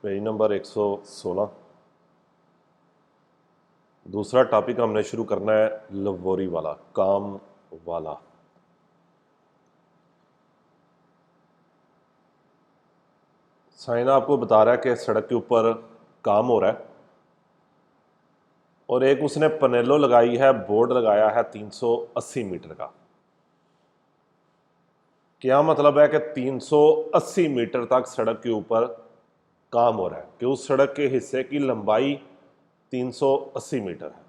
Page number 116। दूसरा topic हमने शुरू करना है लवोरी वाला, काम वाला। साइन आपको बता रहा है कि सड़क के ऊपर काम हो रहा है और एक उसने पनेलो लगाई है, बोर्ड लगाया है 380 मीटर का। क्या मतलब है कि 380 मीटर तक सड़क के ऊपर काम हो रहा है, कि उस सड़क के हिस्से की लंबाई 380 मीटर है।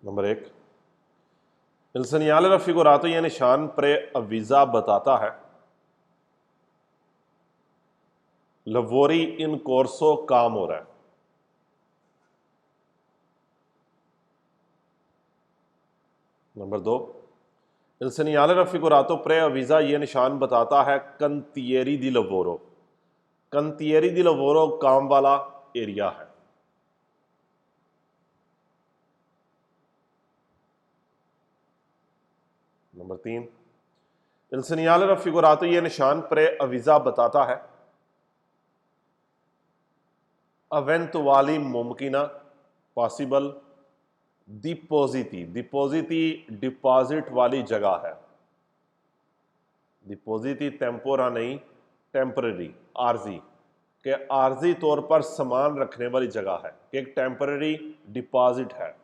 नंबर एक, il segnale raffigurato यह निशान प्रे-अवीजा बताता है लवोरी इन कोर्सो काम हो रहा है। नंबर दो, il segnale raffigurato प्रे-अवीजा यह निशान बताता है कंतिएरी दी लवोरो। कंतिएरी दी लवोरो काम वाला एरिया है। नंबर तीन, il segnale raffigurato यह निशान प्रे-अवीजा बताता है अवेंतुवाली मुमकिना पॉसिबल डिपोजिटी। डिपोजिटी डिपॉजिट वाली जगह है। डिपोजिटी टेम्पोरा नहीं, टेम्पररी, आर्जी, के आर्जी तौर पर सामान रखने वाली जगह है, कि एक टेम्पररी डिपॉजिट है।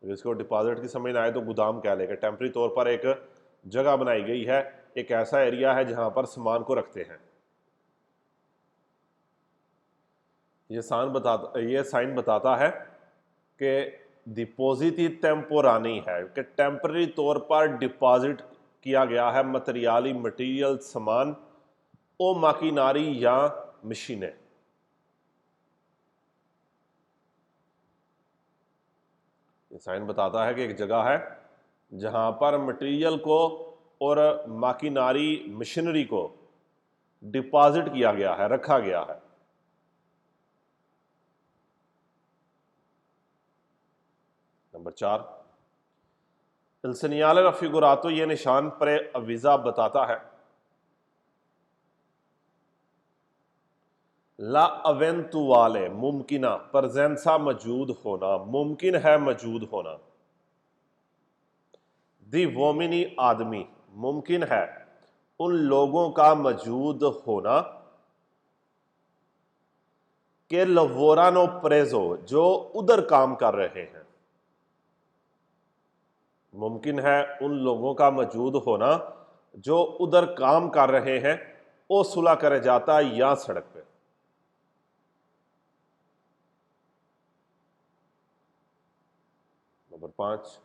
इसको डिपॉजिट की समझ ना आए तो गोदाम कह लेगा। टेम्पररी तौर पर एक जगह बनाई गई है, एक ऐसा एरिया है जहां पर सामान को रखते हैं। ये साइन बताता है कि डिपोजिटी टेम्पोरानी है, कि टेम्पररी तौर पर डिपॉजिट किया गया है मटेरियली मटेरियल सामान ओ माकिनारी या मशीनें। ये साइन बताता है कि एक जगह है जहां पर मटेरियल को और माकिनारी मशीनरी को डिपॉजिट किया गया है, रखा गया है। नंबर चार, il segnale raffigurato ये निशान प्रे-अवीजा बताता है ला अवेंतुवाले मुमकिना प्रजेंसा मौजूद होना, मुमकिन है मौजूद होना। दी वोमिनी आदमी, मुमकिन है उन लोगों का मौजूद होना के लवोरानो प्रेजो जो उधर काम कर रहे हैं। मुमकिन है उन लोगों का मौजूद होना जो उधर काम कर रहे हैं ओ सुलह करे जाता या सड़क पे। नंबर पांच,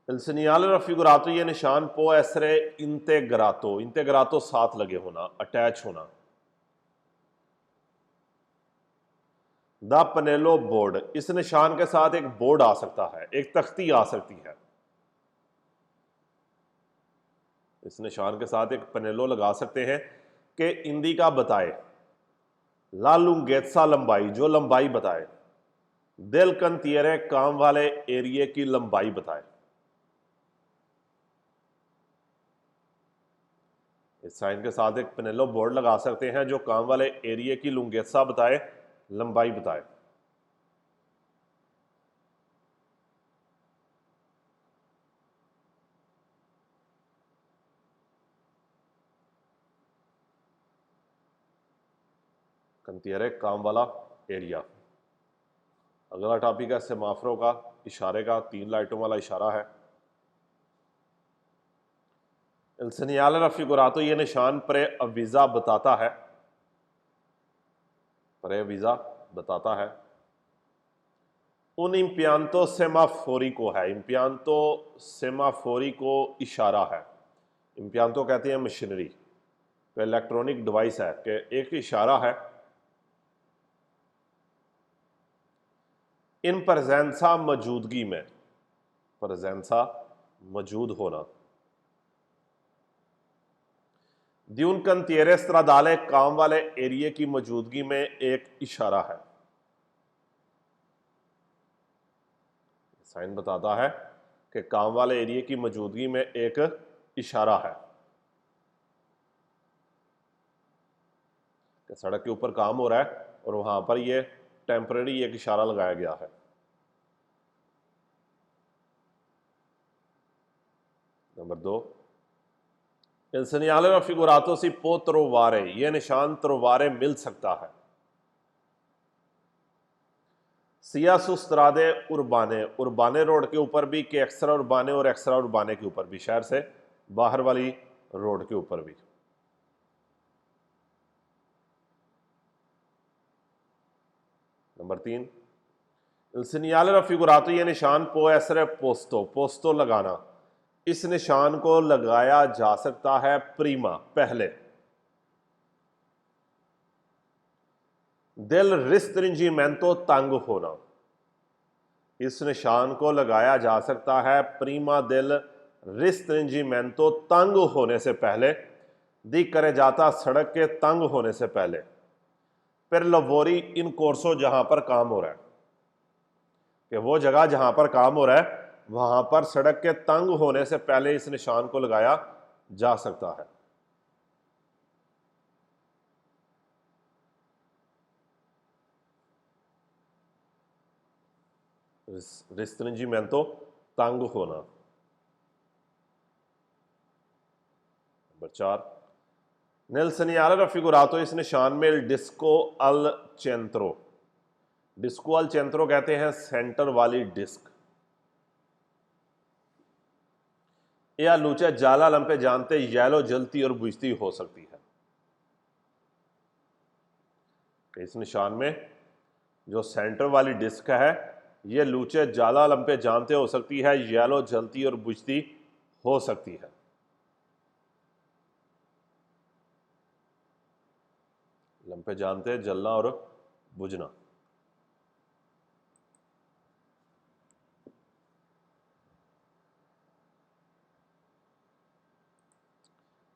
il segnale raffigurato ये निशान पो एसरे इंटेग्रातो, इंटेग्रातो साथ लगे होना, अटैच होना। द पनेलो बोर्ड, इस निशान के साथ एक बोर्ड आ सकता है, एक तख्ती आ सकती है। इस निशान के साथ एक पनेलो लगा सकते हैं कि इंडिका बताए ला लुंगेत्सा लंबाई, जो लंबाई बताए, दिल कंतियरे काम वाले एरिए की लंबाई बताए। इस साइन के साथ एक पनेलो बोर्ड लगा सकते हैं जो काम वाले एरिए की लुंगेत्सा बताए, लंबाई बताए। कंतियरे काम वाला एरिया। अगला टॉपिक है सेमाफरों का, इशारे का, 3 लाइटों वाला इशारा है। il segnale raffigurato ये निशान प्रे-अवीजा बताता है, प्रे-अवीजा बताता है उन इम्पियांतो सेमाफोरी को है। इम्पियांतो सेमाफोरी को इशारा है। इम्पियांतो कहते हैं मशीनरी, तो इलेक्ट्रॉनिक डिवाइस है, कि एक इशारा है इन प्रेजेंसा मौजूदगी में, प्रेजेंसा मौजूद होना, द्यून कंतियरे स्त्रादाले काम वाले एरिए की मौजूदगी में एक इशारा है। साइन बताता है कि काम वाले एरिए की मौजूदगी में एक इशारा है। सड़क के ऊपर काम हो रहा है और वहां पर ये टेम्पररी एक इशारा लगाया गया है। Number 2, il segnale raffigurato si può trovare, ये निशान trovare मिल सकता है। सिया सुस्त्रादे उर्बाने, उर्बाने रोड के ऊपर भी, के एक्स्ट्रा उर्बाने और एक्स्ट्रा उर्बाने के ऊपर भी, शहर से बाहर वाली रोड के ऊपर भी। नंबर 3, il segnale raffigurato, ये निशान può essere posto, posto लगाना, इस निशान को लगाया जा सकता है प्रीमा, पहले। del restringimento, तंग होना, इस निशान को लगाया जा सकता है प्रीमा del restringimento, तंग होने से पहले, दी करे जाता, सड़क के तंग होने से पहले, per lavori in corso, जहां पर काम हो रहा है, कि वो जगह जहां पर काम हो रहा है वहां पर सड़क के तंग होने से पहले इस निशान को लगाया जा सकता है। रिस्ट्रिंजीमेंटो, तंग होना। नंबर 4, nel segnale raffigurato, इस निशान में डिस्को अल चेंट्रो, डिस्को अल चेंट्रो कहते हैं सेंटर वाली डिस्क। या लूचे जाला लंपे जानते, येलो जलती और बुझती हो सकती है। इस निशान में जो सेंटर वाली डिस्क है ये लूचे जाला लंपे जानते हो सकती है, येलो जलती और बुझती हो सकती है। लंपे जानते, जलना और बुझना।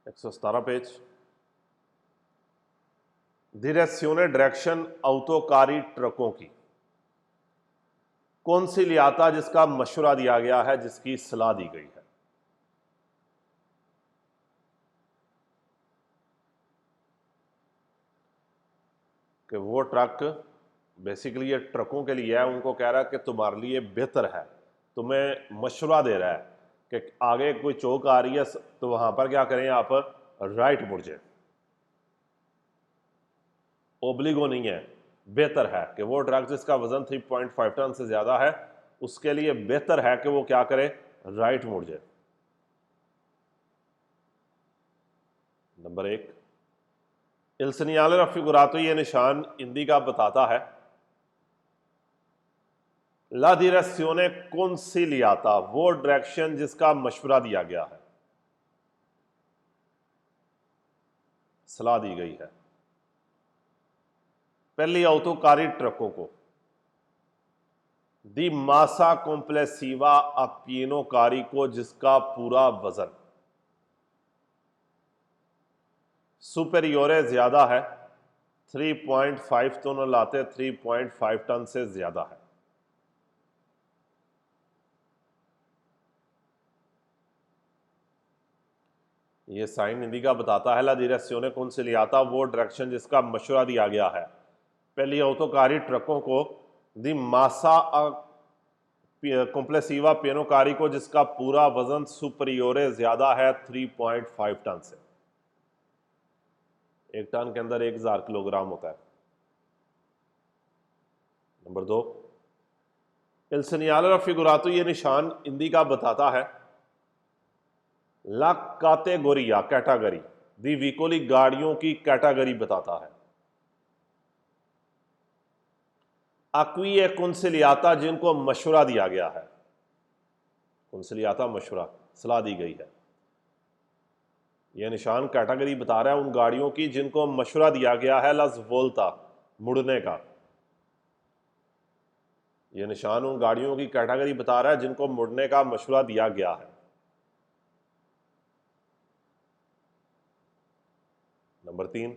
एक 117 पेज। डिरेक्शियोने, डायरेक्शन autoकारी ट्रकों की, कौन सी लियाता जिसका मशवरा दिया गया है, जिसकी सलाह दी गई है। कि वो ट्रक बेसिकली ये ट्रकों के लिए है, उनको कह रहा है कि तुम्हारे लिए बेहतर है, तुम्हें मशवरा दे रहा है कि आगे कोई चौक आ रही है तो वहां पर क्या करें आप, राइट मुड़ जाए। ओब्लिगो नहीं है, बेहतर है कि वो ट्रक जिसका वजन 3.5 टन से ज्यादा है उसके लिए बेहतर है कि वो क्या करे, राइट मुड़ जाए। नंबर 1, il segnale raffigurato, ये निशान हिंदी का बताता है ला direzione consigliata, वो डायरेक्शन जिसका मशवरा दिया गया है, सलाह दी गई है। पहली autoकारी ट्रकों को, दी मासा कॉम्प्लेसिवा अपिनोकारी को जिसका पूरा वजन, सुपेरियोरे ज्यादा है, 3.5 टन लाते, 3.5 टन से ज्यादा है। ये साइन हिंदी का बताता है ला direzione consigliata, वो डायरेक्शन जिसका मशवरा दिया गया है पहली autoकारी ट्रकों को, दी मासा कॉम्प्लेसिवा पिनोकारी को जिसका पूरा वजन सुपरियोरे ज्यादा है 3.5 टन से। एक टन के अंदर 1000 किलोग्राम होता है। नंबर 2, il segnale raffigurato, ये निशान हिंदी का बताता है ला काटेगोरिया, कैटेगरी, दी व्हीकली, गाड़ियों की कैटेगरी बताता है। अक्वी कुंसिलियाता, जिनको मशवरा दिया गया है, कुंसिलियाता मशवरा, सलाह दी गई है। यह निशान कैटेगरी बता रहा है उन गाड़ियों की जिनको मशवरा दिया गया है ला वोल्टा, मुड़ने का। यह निशान उन गाड़ियों की कैटेगरी बता रहा है जिनको मुड़ने का मशवरा दिया गया है। नंबर 3,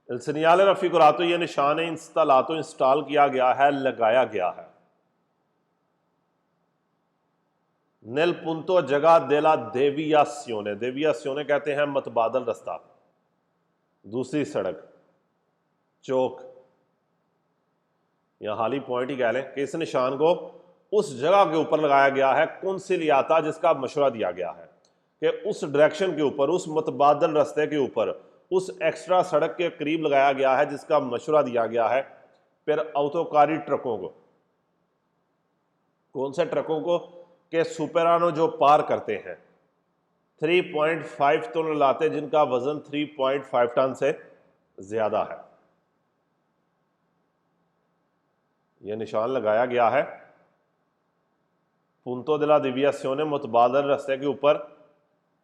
il segnale raffigurato, ये निशान है इंस्टॉलातो, इंस्टॉल किया गया है, लगाया गया है। नेल पुंतो, जगह देला देवियासियोने, देवियासियोने कहते हैं मतबादल रास्ता, दूसरी सड़क। चौक या हाली पॉइंट ही कह लें कि इस निशान को उस जगह के ऊपर लगाया गया है कुनसिलियाता जिसका मशवरा दिया गया है कि उस डायरेक्शन के ऊपर, उस मुतबादल रास्ते के ऊपर, उस एक्स्ट्रा सड़क के करीब लगाया गया है जिसका मशवरा दिया गया है। फिर अवतोकारी ट्रकों को, कौन से ट्रकों को? के सुपेरानो जो पार करते हैं 3.5 टन लाते, जिनका वजन 3.5 टन से ज्यादा है। यह निशान लगाया गया है पुंतो दिला दिव्यासियों मुतबादल रास्ते के ऊपर,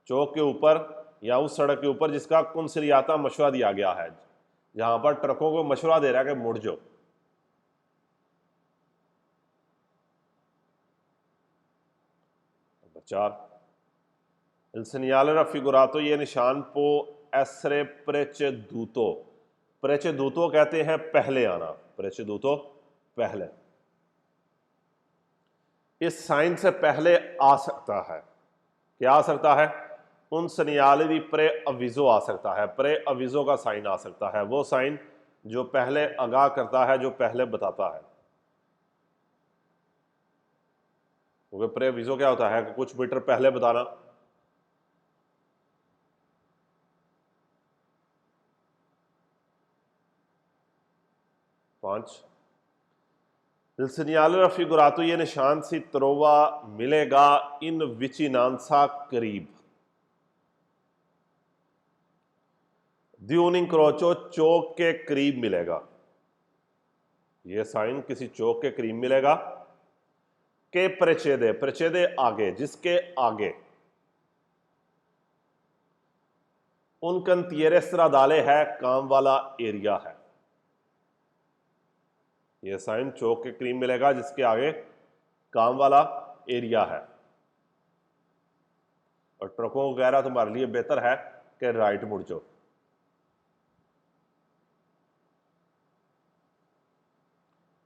चौक के ऊपर या उस सड़क के ऊपर जिसका कुनसिलियाता मशवरा दिया गया है, जहां पर ट्रकों को मशवरा दे रहा है कि मुड़ जाओ। नंबर 4, il segnale raffigurato, ये निशान पो एसरे प्रेचेदूतो, प्रेचेदूतो कहते हैं पहले आना, प्रेचेदूतो पहले, इस साइन से पहले आ सकता है। क्या आ सकता है? उन सनियाले दी प्रे अविजो आ सकता है, प्रे अविजो का साइन आ सकता है, वो साइन जो पहले आगाह करता है, जो पहले बताता है। क्योंकि प्रे अविजो क्या होता है कि कुछ मीटर पहले बताना। पांच, il segnale raffigurato, ये निशान सी त्रोवा मिलेगा इन विचिनांसा करीब, दी क्रोचो चौक के करीब मिलेगा। यह साइन किसी चौक के करीब मिलेगा। के प्रचेदे, प्रचेदे आगे, जिसके आगे, उन कंतियरे स्त्रादाले है, काम वाला एरिया है। यह साइन चौक के करीब मिलेगा जिसके आगे काम वाला एरिया है। और ट्रकों को कह रहा तुम्हारे लिए बेहतर है कि राइट मुड़ जाओ।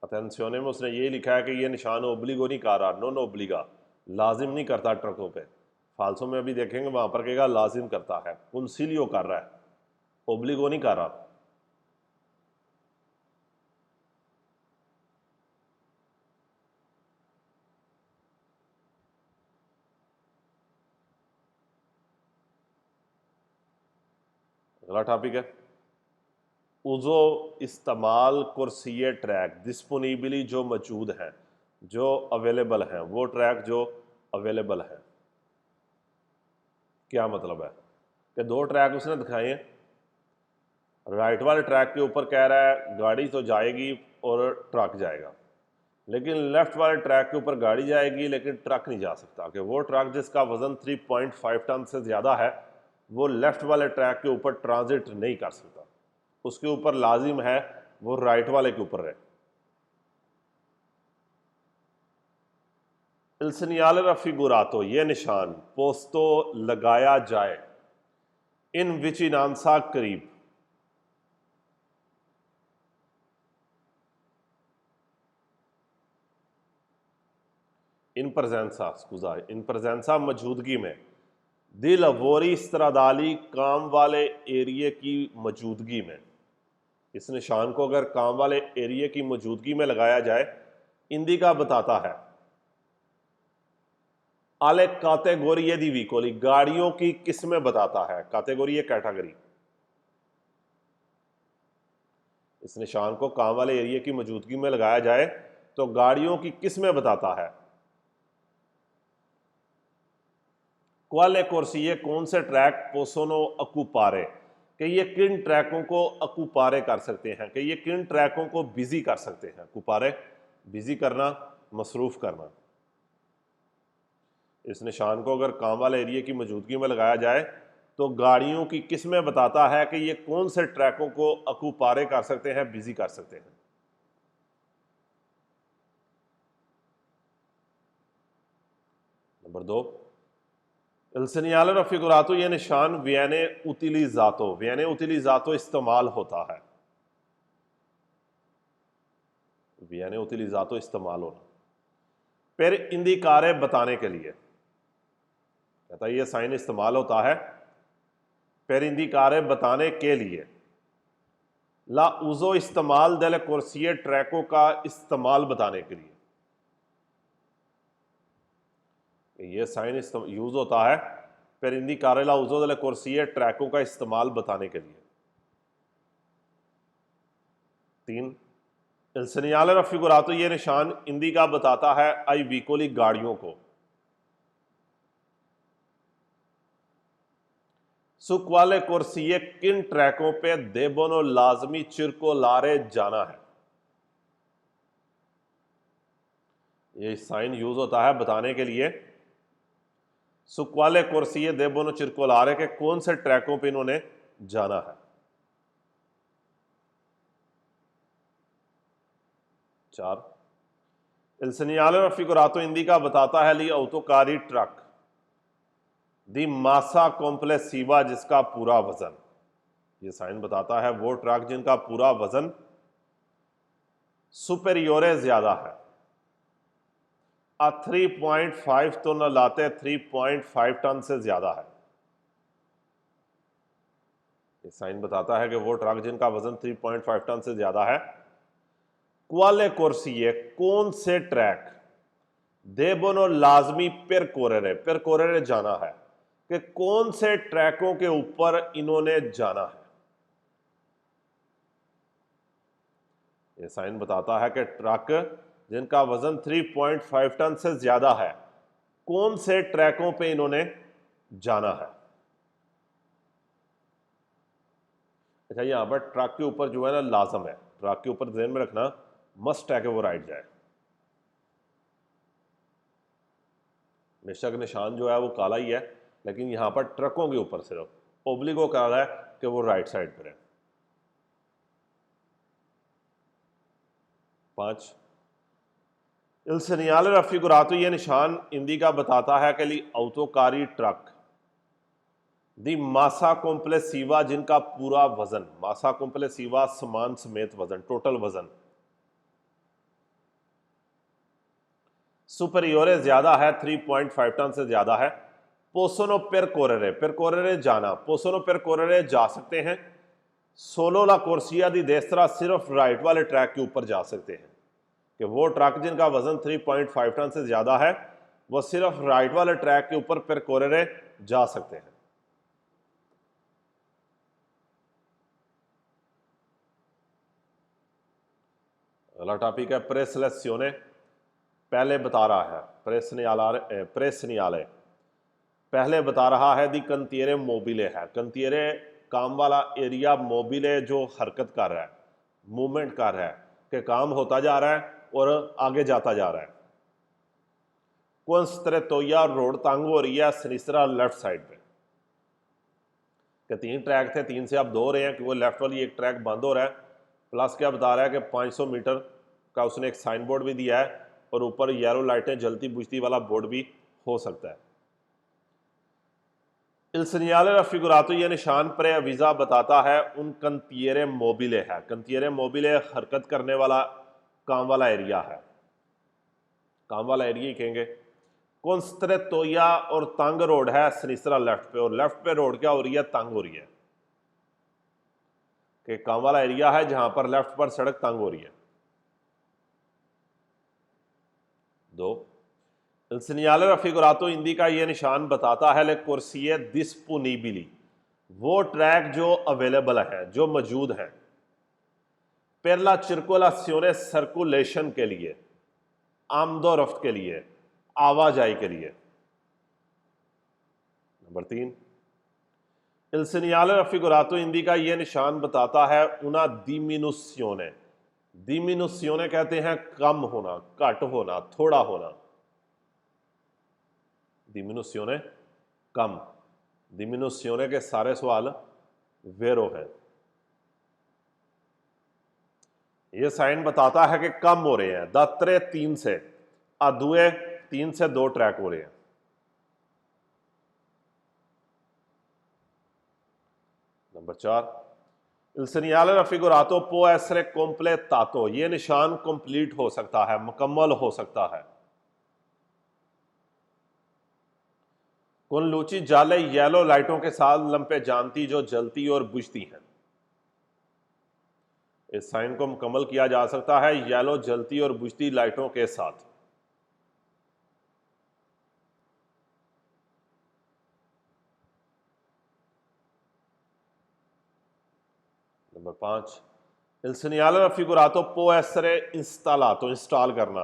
अटेंशियोने में उसने ये लिखा है कि ये निशान ओब्लिगो नहीं कर रहा, नॉन ओब्लिगा, लाजिम नहीं करता ट्रकों पे। फालसो में अभी देखेंगे वहां पर कहेगा लाजिम करता है, कुंसिलियो कर रहा है, ओब्लिगो नहीं कर रहा। अगला टॉपिक है उजो इस्तेमाल कुर्सिये ट्रैक, डिस्पोनिबली जो मौजूद हैं, जो अवेलेबल हैं, वो ट्रैक जो अवेलेबल हैं। क्या मतलब है कि दो ट्रैक उसने दिखाए हैं, राइट वाले ट्रैक के ऊपर कह रहा है गाड़ी तो जाएगी और ट्रक जाएगा, लेकिन लेफ्ट वाले ट्रैक के ऊपर गाड़ी जाएगी लेकिन ट्रक नहीं जा सकता, कि वो ट्रक जिसका वजन 3.5 टन से ज़्यादा है वो लेफ्ट वाले ट्रैक के ऊपर ट्रांजिट नहीं कर सकता, उसके ऊपर लाजिम है वो राइट वाले के ऊपर रहे। il segnale raffigurato, ये निशान पोस्तो लगाया जाए इन विचिनांसा करीब, इन प्रजेंसा, स्कूजा, इन प्रजेंसा मौजूदगी में, दिल अवोरी स्त्रादाली काम वाले एरिए की मौजूदगी में। इस निशान को अगर काम वाले एरिए की मौजूदगी में लगाया जाए, इंदिका बताता है आले कैटेगोरी दी व्हीकल, गाड़ियों की किस्में बताता है, कैटेगोरी कैटेगरी। इस निशान को काम वाले एरिया की मौजूदगी में लगाया जाए तो गाड़ियों की किस्में बताता है। क्वाले कोर्सिये, कौन से ट्रैक पोसोनो अकुपारे, कि ये किन ट्रैकों को अकुपारे कर सकते हैं, कि ये किन ट्रैकों को बिजी कर सकते हैं। अकुपारे बिजी करना, मसरूफ करना। इस निशान को अगर काम वाले एरिया की मौजूदगी में लगाया जाए तो गाड़ियों की किस्में बताता है कि ये कौन से ट्रैकों को अकुपारे कर सकते हैं, बिजी कर सकते हैं। नंबर 2, il segnale raffigurato, ये निशान viene utilizzato, viene utilizzato इस्तेमाल होता है, viene utilizzato इस्तेमाल होना। फिर इंदिकारे बताने के लिए, कहता है ये साइन इस्तेमाल होता है फिर इंदिकारे बताने के लिए। ला उजो इस्तेमाल दल कुर्सिये ट्रैकों का इस्तेमाल बताने के लिए, ये साइन यूज होता है per indicare la uso delle corsie ट्रैकों का इस्तेमाल बताने के लिए। 3 il segnale raffigurato, ये निशान इंडिका बताता है आई व्हीकली गाड़ियों को। su quale corsie किन ट्रैकों पे देबोनो लाजमी चिरकोलारे जाना है, ये साइन यूज होता है बताने के लिए सुक्वाले कोर्सिये देबोनो चिरकोलारे के कौन से ट्रैकों पे इन्होंने जाना है। 4 il segnale raffigurato indica बताता है ली autoकारी ट्रक दी मासा कॉम्प्लेसिवा जिसका पूरा वजन, ये साइन बताता है वो ट्रक जिनका पूरा वजन सुपेरियोरे ज्यादा है। 3.5 तो न लाते 3.5 टन से ज्यादा है, ये साइन बताता है कि वो ट्रक जिनका वजन 3.5 टन से ज्यादा है। क्वाले कोर्सिये कौन से ट्रैक देबोनो लाजमी पेरकोरेरे जाना है, कि कौन से ट्रैकों के ऊपर इन्होंने जाना है। ये साइन बताता है कि ट्रक जिनका वजन 3.5 टन से ज्यादा है कौन से ट्रैकों पे इन्होंने जाना है। अच्छा, यहां पर ट्रक के ऊपर जो है ना लाजम है, ट्रक के ऊर ध्यान में रखना मस्ट है कि वो राइट जाए। बेशक निशान जो है वो काला ही है, लेकिन यहां पर ट्रकों के ऊपर सिर्फ ओब्लिगो काला है कि वो राइट साइड पर है। 5 il segnale raffigurato, ये निशान इंडिका बताता है कि ली autoकारी ट्रक दी मासा कॉम्प्लेसिवा जिनका पूरा वजन, मासा कॉम्प्लेसिवा समान समेत वजन, टोटल वजन सुपरियोरे ज्यादा है 3.5 टन से ज्यादा है। पोसोनो पेरकोरेरे जाना, पोसोनो पेरकोरेरे जा सकते हैं। सोलो ला कोर्सिया दी देस्त्रा सिर्फ राइट वाले ट्रैक के ऊपर जा सकते हैं, कि वो ट्रक जिनका वजन 3.5 टन से ज्यादा है वो सिर्फ राइट वाले ट्रैक के ऊपर पेरकोरेरे जा सकते हैं। अगला टॉपिक है प्रेसलेसियोने, पहले बता रहा है प्रेसनियाले पहले बता रहा है दी कंतियरे मोबिले है, कंतियरे काम वाला एरिया, मोबिले जो हरकत कर रहा है, मूवमेंट कर रहा है, कि काम होता जा रहा है और आगे जाता जा रहा है। कोंस्त्रेतोया रोड तंग हो रही है सिनिस्त्रा लेफ्ट साइड पे, कि 3 ट्रैक थे, 3 से अब 2 हो रहे हैं कि वो लेफ्ट वाली एक ट्रैक बंद हो रहा है। प्लस क्या बता रहा है कि 500 मीटर का उसने एक साइन बोर्ड भी दिया है और ऊपर येलो लाइटें जलती बुझती वाला बोर्ड भी हो सकता है। il segnale raffigurato, ये निशान प्रेअवीजा बताता है उन कंतियरे मोबिले है, कंतियरे मोबिले हरकत करने वाला काम वाला एरिया है, काम वाला एरिया ही कहेंगे। कोंस्त्रेतोया और तंग रोड है सिनिस्त्रा लेफ्ट पे, और लेफ्ट पे रोड क्या हो रही है, तंग हो रही है, कि काम वाला एरिया है जहां पर लेफ्ट पर सड़क तंग हो रही है। 2 il segnale raffigurato indica, ये निशान बताता है ले corsie disponibili, वो ट्रैक जो अवेलेबल है, जो मौजूद हैं per la circolazione सर्कुलेशन के लिए, आमदोरफ्त के लिए, आवाजाही के लिए। Number 3 il segnale raffigurato indica, ये निशान बताता है una diminuzione, diminuzione कहते हैं कम होना, घट होना, थोड़ा होना। diminuzione कम, diminuzione के सारे सवाल वेरो हैं। ये साइन बताता है कि कम हो रहे हैं, दात्रे 3 से अदुए 3 से 2 ट्रैक हो रहे हैं। Number 4 il segnale raffigurato può essere completato, ये निशान कंप्लीट हो सकता है, मुकम्मल हो सकता है। con luci जाले येलो लाइटों के साथ लंपे जानती जो जलती और बुझती हैं। इस साइन को मुकम्मल किया जा सकता है येलो जलती और बुझती लाइटों के साथ। Number 5, il segnale raffigurato può essere installato, install करना,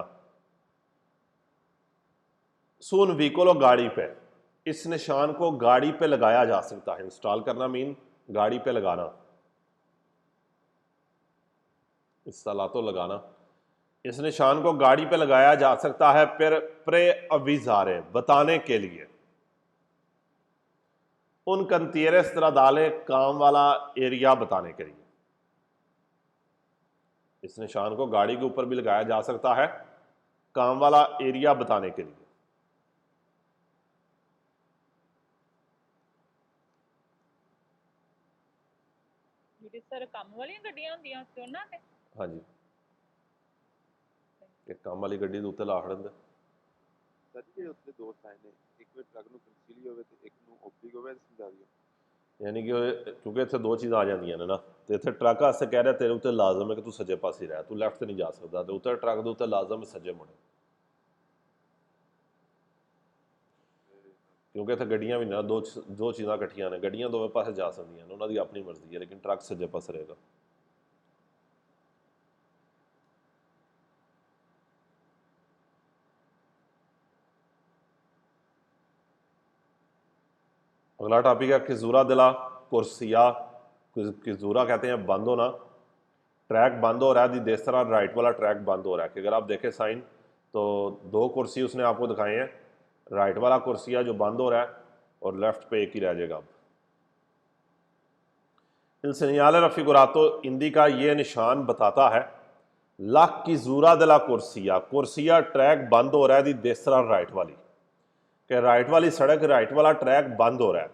su un veicolo, गाड़ी पे। इस निशान को गाड़ी पे लगाया जा सकता है। इंस्टॉल करना मीन गाड़ी पे लगाना, इंस्टॉलातो लगाना। इस निशान को गाड़ी पे लगाया जा सकता है फिर प्रे अविजारे, बताने के लिए। उन कंतियरे स्ट्रादाले, काम वाला एरिया बताने के लिए। इस निशान को गाड़ी के ऊपर भी लगाया जा सकता है काम वाला एरिया बताने के लिए। ਜਿਹੜੀ ਸਰ ਕੰਮ ਵਾਲੀਆਂ ਗੱਡੀਆਂ ਹੁੰਦੀਆਂ ਸੀ ਉਹਨਾਂ ਤੇ। हाँ जी, एक काम वाली गड्डी ਦੇ ਉੱਤੇ ਲਾ ਖੜਨ ਦੇ। ਸਰ ਜੀ ਉੱਤੇ ਦੋ ਸਾਈਨ ਨੇ, ਇੱਕ ਵਿੱਚ ਟਰੱਕ ਨੂੰ ਕੰਸੀਲੀ ਹੋਵੇ ਤੇ ਇੱਕ ਨੂੰ ਓਬਲਿਕ ਹੋਵੇ, ਸਮਝਾ ਦਿਓ। ਯਾਨੀ ਕਿ ਕਿਉਂਕਿ ਇੱਥੇ ਦੋ ਚੀਜ਼ਾਂ ਆ ਜਾਂਦੀਆਂ ਨੇ ਨਾ, ਤੇ ਇੱਥੇ ਟਰੱਕ ਵਾਸਤੇ ਕਹਿ ਰਿਹਾ ਤੇਰੇ ਉੱਤੇ ਲਾਜ਼ਮ ਹੈ ਕਿ ਤੂੰ ਸੱਜੇ ਪਾਸੇ ਰਹਿ, ਤੂੰ ਲੈਫਟ ਤੇ ਨਹੀਂ ਜਾ ਸਕਦਾ, ਤੇ ਉੱਤੇ ਟਰੱਕ ਦੇ ਉੱਤੇ ਲਾਜ਼ਮ ਹੈ ਸੱਜੇ ਮੁੜੇ, ਕਿਉਂਕਿ ਇੱਥੇ ਗੱਡੀਆਂ ਵੀ ਨਾ ਦੋ ਚੀਜ਼ਾਂ ਇਕੱਠੀਆਂ ਨੇ, ਗੱਡੀਆਂ ਦੋਵੇਂ ਪਾਸੇ ਜਾ ਸਕਦੀਆਂ ਨੇ, ਉਹਨਾਂ ਦੀ ਆਪਣੀ ਮਰਜ਼ੀ ਹੈ, ਲੇਕਿਨ ਟਰੱਕ ਸੱਜੇ ਪਾਸੇ ਰਹੇਗਾ। अगला टॉपिक है किजूरा दिला कुर्सिया। किजूरा कहते हैं बंद होना, ट्रैक बंद हो रहा है, जिस तरह राइट वाला ट्रैक बंद हो रहा है कि अगर आप देखें साइन तो दो कुर्सी उसने आपको दिखाए हैं, राइट वाला कुर्सिया जो बंद हो रहा है और लेफ्ट पे एक ही रह जाएगा। अब इल segnale raffigurato इंदी का ये निशान बताता है ला किजूरा दिला कुर्सिया, कुर्सिया ट्रैक बंद हो रहा है जिस तरह राइट वाली, कि राइट वाली सड़क, राइट वाला ट्रैक बंद हो रहा है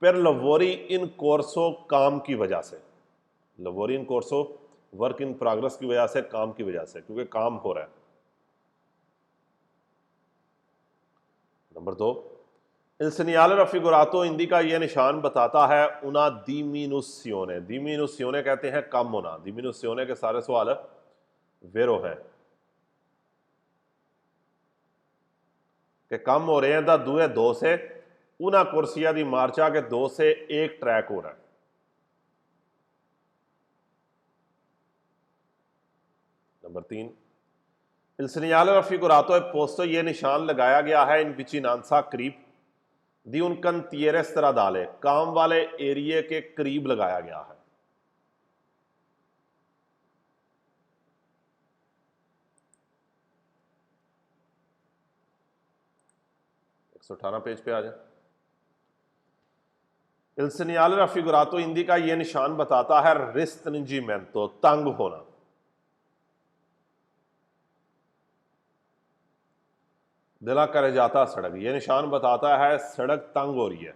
फिर लवोरी इन कोर्सो, काम की वजह से, लवोरी इन कोर्सो वर्क इन प्रोग्रेस की वजह से, काम की वजह से, क्योंकि काम हो रहा है। नंबर 2, il segnale raffigurato इंदी का यह निशान बताता है una diminuzione, diminuzione कहते हैं कम होना, diminuzione के सारे सवाल वेरो हैं कि कम हो रहे हैं, दा दुए दो से, उना कुर्सिया दी मार्चा के दो से एक ट्रैक हो रहा है। Number 3, il segnale raffigurato è posto, ये निशान लगाया गया है इन विचिनांसा करीब दी उन कंतियरे stradale, काम वाले एरिए के करीब लगाया गया है। एक 118 पेज पे आ जाए। il segnale raffigurato इंदी का यह निशान बताता है restringimento, तंग होना, दिला करे जाता सड़क, यह निशान बताता है सड़क तंग हो रही है।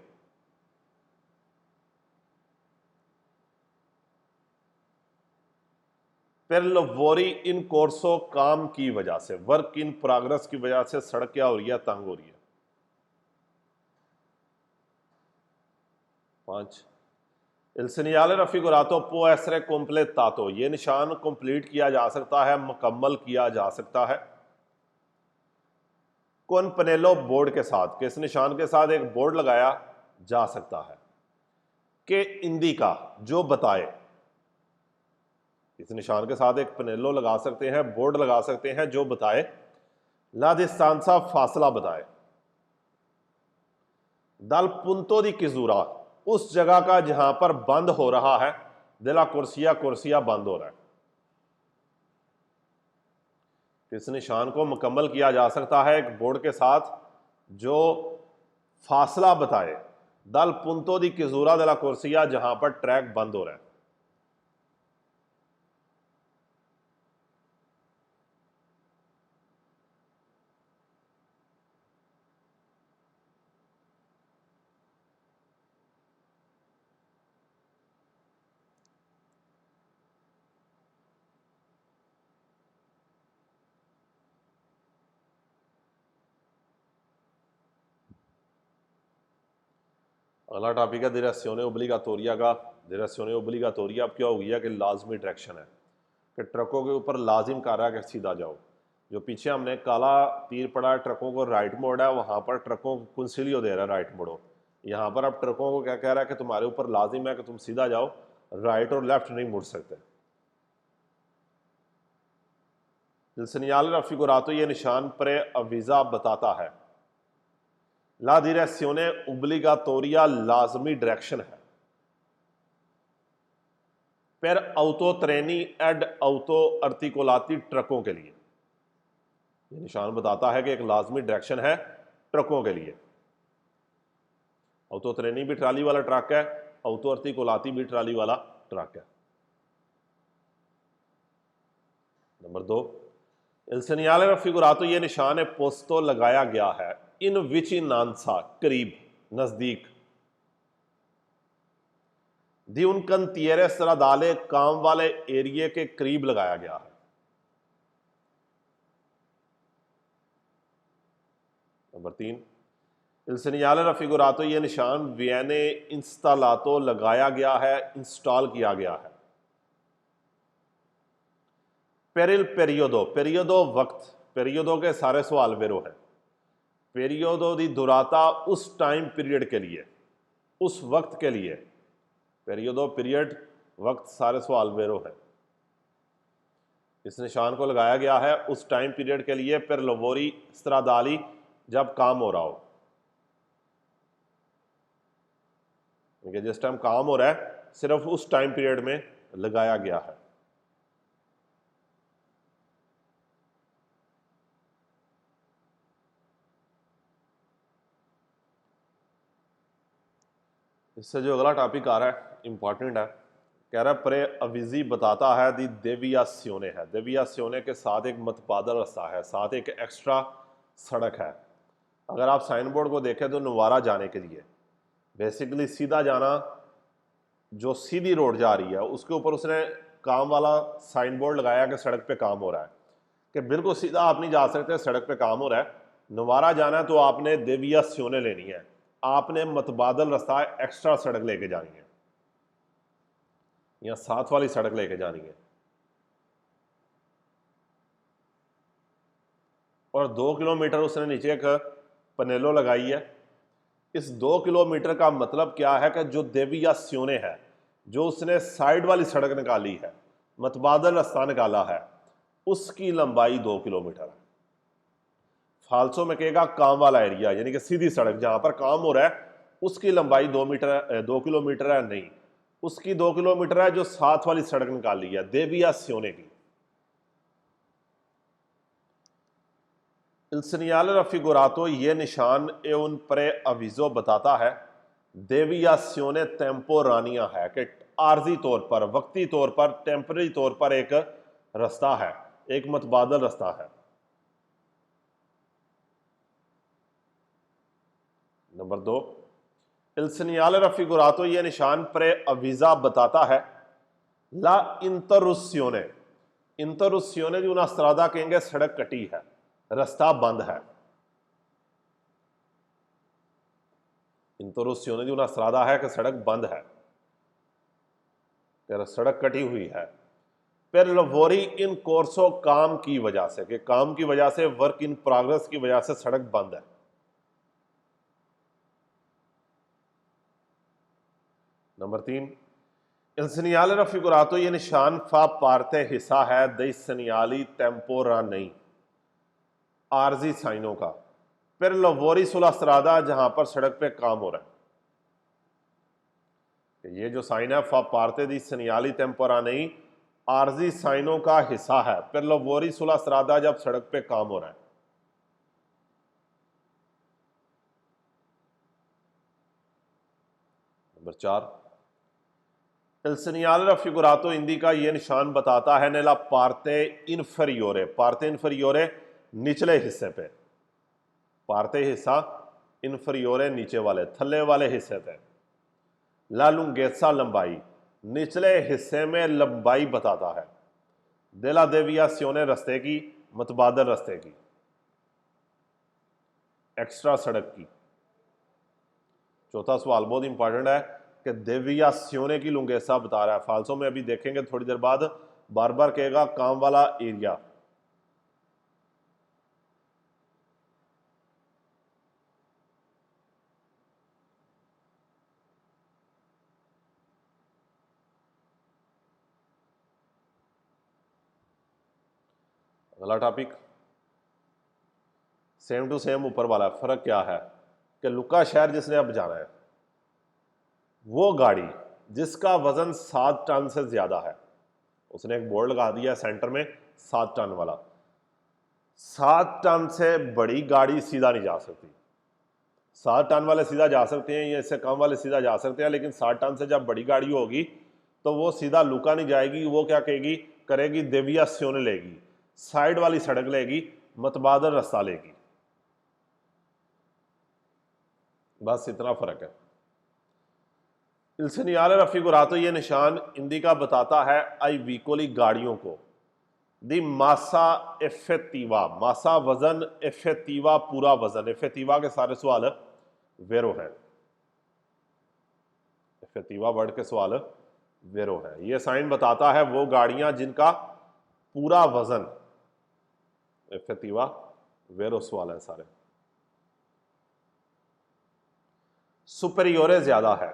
फिर लवोरी इन कोर्सो, काम की वजह से, वर्क इन प्रोग्रेस की वजह से सड़क क्या हो रही है, तंग हो रही है। 5, il segnale raffigurato può essere completato, ये निशान कंप्लीट किया जा सकता है, मुकम्मल किया जा सकता है कौन पनेलो बोर्ड के साथ, किस निशान के साथ एक बोर्ड लगाया जा सकता है कि इंदी का जो बताए, इस निशान के साथ एक पनेलो लगा सकते हैं, बोर्ड लगा सकते हैं जो बताए ला डिस्टेंसा, फासला बताए, दल पुंतो दी किजूरा, उस जगह का जहां पर बंद हो रहा है, दिला कुर्सिया, कुर्सिया बंद हो रहा है। इस निशान को मुकम्मल किया जा सकता है एक बोर्ड के साथ जो फासला बताए, दल पुंतो दी किजूरा दिला कुर्सिया, जहां पर ट्रैक बंद हो रहा है। अगला टॉपिक है direzione obbligatoria का डायरेक्शन ओब्लिगाटोरिया अब क्या हो गया कि लाजमी डायरेक्शन है कि ट्रकों के ऊपर लाजिम कर रहा है कि सीधा जाओ। जो पीछे हमने काला तीर पड़ा है ट्रकों को राइट मोड़ है, वहाँ पर ट्रकों को कुंसिलियो दे रहा है राइट मोड़ो। यहाँ पर अब ट्रकों को क्या कह रहा है कि तुम्हारे ऊपर लाजिम है कि तुम सीधा जाओ, राइट और लेफ्ट नहीं मुड़ सकते। Il segnale raffigurato ये निशान preavvisa बताता है। ला direzione obbligatoria लाजमी डायरेक्शन है। per autotreni ed auto articolati ट्रकों के लिए ये निशान बताता है कि एक लाजमी डायरेक्शन है ट्रकों के लिए। ऑटो ट्रेनी भी ट्राली वाला ट्रक है, ऑटो आर्टिकुलाती भी ट्राली वाला ट्रक है। नंबर 2, Il segnale raffigurato ये निशान है पोस्तो लगाया गया है इन विचिनांसा करीब नजदीक दी उन कंतियरे स्ट्रादाले काम वाले एरिए के करीब लगाया गया है। नंबर 3, Il segnale raffigurato ये निशान वियने इंस्टालातो लगाया गया है, इंस्टॉल किया गया है। पेरिल पेरियोडो, पेरियोडो वक्त, पेरियोडो के सारे सवाल वेरो हैं। पेरियोडो दी दुराता उस टाइम पीरियड के लिए, उस वक्त के लिए। पेरियोडो पीरियड, वक्त, सारे सवाल वेरो हैं। इस निशान को लगाया गया है उस टाइम पीरियड के लिए, पर लवोरी स्त्रादाली जब काम हो रहा हो, जिस टाइम काम हो रहा है सिर्फ उस टाइम पीरियड में लगाया गया है। इससे जो अगला टॉपिक आ रहा है इंपॉर्टेंट है, कह रहा है प्रे अविजी बताता है दी देवियासियोने है। देवियासियोने के साथ एक मतबादल रास्ता है, साथ एक एक्स्ट्रा सड़क है। अगर आप साइन बोर्ड को देखें तो नवारा जाने के लिए बेसिकली सीधा जाना, जो सीधी रोड जा रही है उसके ऊपर उसने काम वाला साइन बोर्ड लगाया कि सड़क पे काम हो रहा है, कि बिल्कुल सीधा आप नहीं जा सकते, सड़क पे काम हो रहा है। नवारा जाना है तो आपने देवियासियोने लेनी है, आपने मतबादल रास्ता एक्स्ट्रा सड़क लेके जानी है या साथ वाली सड़क लेके जानी है। और 2 किलोमीटर उसने नीचे एक पनेलो लगाई है। इस 2 किलोमीटर का मतलब क्या है कि जो देवियासियोने है, जो उसने साइड वाली सड़क निकाली है, मतबादल रास्ता निकाला है, उसकी लंबाई 2 किलोमीटर है। फालसो में कहेगा काम वाला एरिया, यानी कि सीधी सड़क जहां पर काम हो रहा है, उसकी लंबाई 2 किलोमीटर है नहीं, उसकी 2 किलोमीटर है जो साथ वाली सड़क निकाली है देवियासियोने की। Il segnale raffigurato ये निशान ए उन प्रे अविजो बताता है देवियासियोने टेम्पोरानिया है, कि आर्जी तौर पर, वक्ती तौर पर, टेम्पररी तौर पर एक रास्ता है, एक मतबादल रास्ता है। नंबर 2, Il segnale raffigurato ये निशान प्रे अविजा बताता है ला इंटरुसियोने, इंटरुसियोने दी una strada कहेंगे सड़क कटी है, रास्ता बंद है। इंटरुसियोने दी una strada है कि सड़क बंद है, सड़क कटी हुई है। पर लवोरी इन कोर्सो काम की वजह से, कि काम की वजह से, वर्क इन प्रोग्रेस की वजह से सड़क बंद है। नंबर 3, Il segnale raffigurato ये निशान फा पार्ते हिस्सा है दई सनियाली टेम्पोरानी, आरजी साइनों का। फिर लवोरी सुला स्त्रादा जहां पर सड़क पे काम हो रहा है। ये जो साइन है फा पार्ते दी सनियाली टेम्पोरानी, आरजी साइनों का हिस्सा है। फिर लवोरी सुला स्त्रादा जब सड़क पे काम हो रहा है। Number 4, Il segnale raffigurato indica ये निशान बताता है नेला पार्ते इन्फरियोरे, पार्ते इन्फरियोरे निचले हिस्से पे, पार्ते हिस्सा इन्फरियोरे नीचे वाले, थल्ले वाले हिस्से पे। ला लुंगेसा लंबाई, निचले हिस्से में लंबाई बताता है। देला देवियासियोने रास्ते की, मतबादल रास्ते की, एक्स्ट्रा सड़क की। चौथा सवाल बहुत इंपॉर्टेंट है कि देवियासियोने की लुंगेसा बता रहा है। फालसो में अभी देखेंगे थोड़ी देर बाद, बार बार कहेगा काम वाला एरिया। अगला टॉपिक सेम टू सेम ऊपर वाला। फर्क क्या है कि लुका शहर जिसने अब जाना है, वो गाड़ी जिसका वजन 7 टन से ज्यादा है, उसने एक बोर्ड लगा दिया सेंटर में 7 टन वाला। 7 टन से बड़ी गाड़ी सीधा नहीं जा सकती। 7 टन वाले सीधा जा सकते हैं या इससे कम वाले सीधा जा सकते हैं, लेकिन 7 टन से जब बड़ी गाड़ी होगी तो वो सीधा लुका नहीं जाएगी। वो क्या करेगी देवियासियोने लेगी, साइड वाली सड़क लेगी, मतबादल रास्ता लेगी। बस इतना फर्क है। इल segnale raffigurato ये निशान इंडिका बताता है आई वीकोली गाड़ियों को दी मासा एफेक्टिवा, मासा वजन, एफेक्टिवा पूरा वजन। एफेक्टिवा के सारे सवाल वेरो है, एफेक्टिवा वर्ड के सवाल वेरो है। ये साइन बताता है वो गाड़ियां जिनका पूरा वजन, एफेक्टिवा वेरो सवाल है सारे। सुपरियोरे ज्यादा है,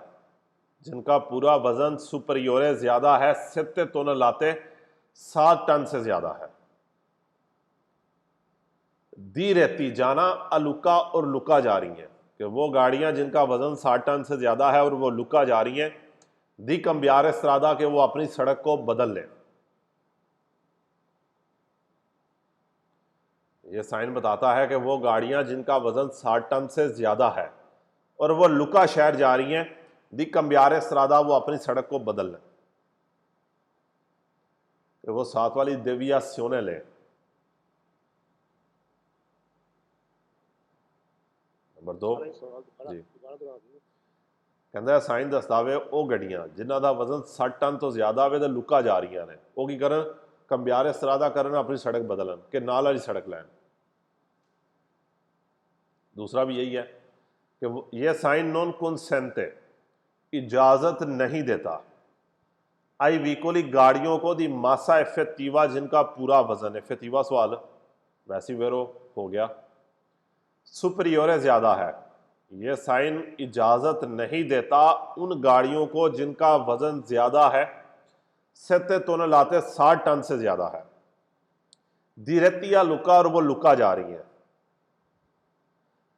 जिनका पूरा वजन सुपरियोरे ज्यादा है, 7 टन लाते 7 टन से ज्यादा है। दी रहती जाना अलुका और लुका जा रही हैं, कि वो गाड़ियां जिनका वजन 7 टन से ज्यादा है और वो लुका जा रही हैं। दी कंबियारे स्त्रादा के वो अपनी सड़क को बदल लें। ये साइन बताता है कि वो गाड़ियां जिनका वजन 7 टन से ज्यादा है और वो लुका शहर जा रही हैं, दी कंबियारे स्त्रादा वो अपनी सड़क को बदल लें, कि वो 7 वाली देवियासियोने लें। नंबर 2 जी कहता है साइन दस्तावे ਉਹ ਗੱਡੀਆਂ ਜਿਨ੍ਹਾਂ ਦਾ ਵਜ਼ਨ 60 टन तो ਜ਼ਿਆਦਾ ਹੋਵੇ ਤੇ ਲੁਕਾ ਜਾ ਰਹੀਆਂ ਨੇ, ਉਹ ਕੀ ਕਰਨ, ਕੰਬਿਆਰੇ ਸਰਾਦਾ ਕਰਨ, अपनी सड़क बदलन कि नाल वाली सड़क लैन। दूसरा भी यही है कि यह साइन नॉन कंसेंटे इजाजत नहीं देता आई वीकोली गाड़ियों को दी मासा एफेक्टिवा जिनका पूरा वजन, एफेक्टिवा सवाल वैसी वेरो हो गया, सुपरियोरे ज्यादा है। यह साइन इजाजत नहीं देता उन गाड़ियों को जिनका वजन ज्यादा है, 7 टन लाते 60 टन से ज्यादा है। दी रहती या लुका और वो लुका जा रही है।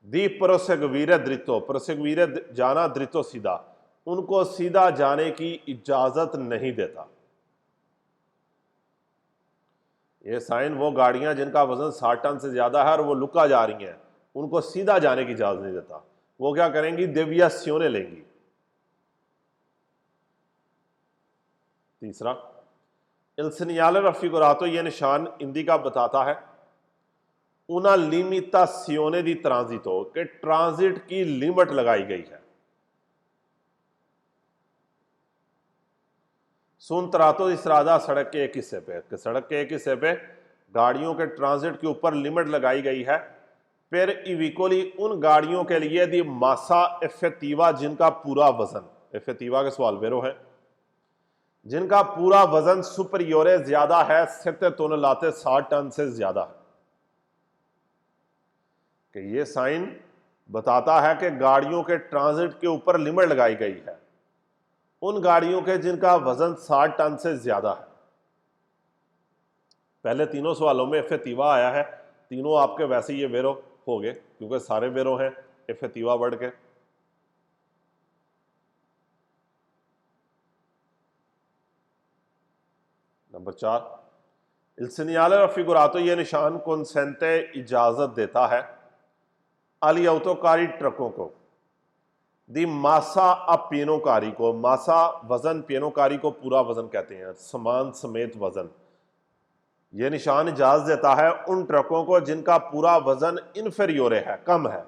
दी प्रोसेगवीरे द्रितो, प्रोसेगवीरे जाना द्रितो सीधा, उनको सीधा जाने की इजाजत नहीं देता। ये साइन वो गाड़ियां जिनका वजन 60 टन से ज्यादा है और वो लुका जा रही हैं, उनको सीधा जाने की इजाजत नहीं देता। वो क्या करेंगी, देवियासियोने लेंगी। तीसरा il segnale raffigurato ये निशान इंडिका बताता है una limitazione di transito, कि ट्रांजिट की लिमिट लगाई गई है। सुनतरातो इस्रादा सड़क के एक हिस्से पे, कि सड़क के एक हिस्से पे गाड़ियों के ट्रांजिट के ऊपर लिमिट लगाई गई है। फिर इविकोली उन गाड़ियों के लिए दी मासा एफेक्टिवा जिनका पूरा वजन, एफेक्टिवा के सवाल वेरो है, जिनका पूरा वजन सुपरियोरे ज्यादा है, 7 टन लाते 60 टन से ज्यादा है। कि ये साइन बताता है कि गाड़ियों के ट्रांजिट के ऊपर लिमिट लगाई गई है उन गाड़ियों के जिनका वजन 60 टन से ज्यादा है। पहले तीनों सवालों में एफेक्टिवा आया है, तीनों आपके वैसे ये वेरो हो गए क्योंकि सारे वेरो हैं एफेक्टिवा वर्ड के। नंबर 4 il segnale raffigurato ये निशान कंसेंटे इजाजत देता है अली autoकारी ट्रकों को दी मासा पिनोकारी को, मासा वजन, पिनोकारी को पूरा वजन कहते हैं, समान समेत वजन। यह निशान इजाजत देता है उन ट्रकों को जिनका पूरा वजन इन्फेरियोरे है, कम है,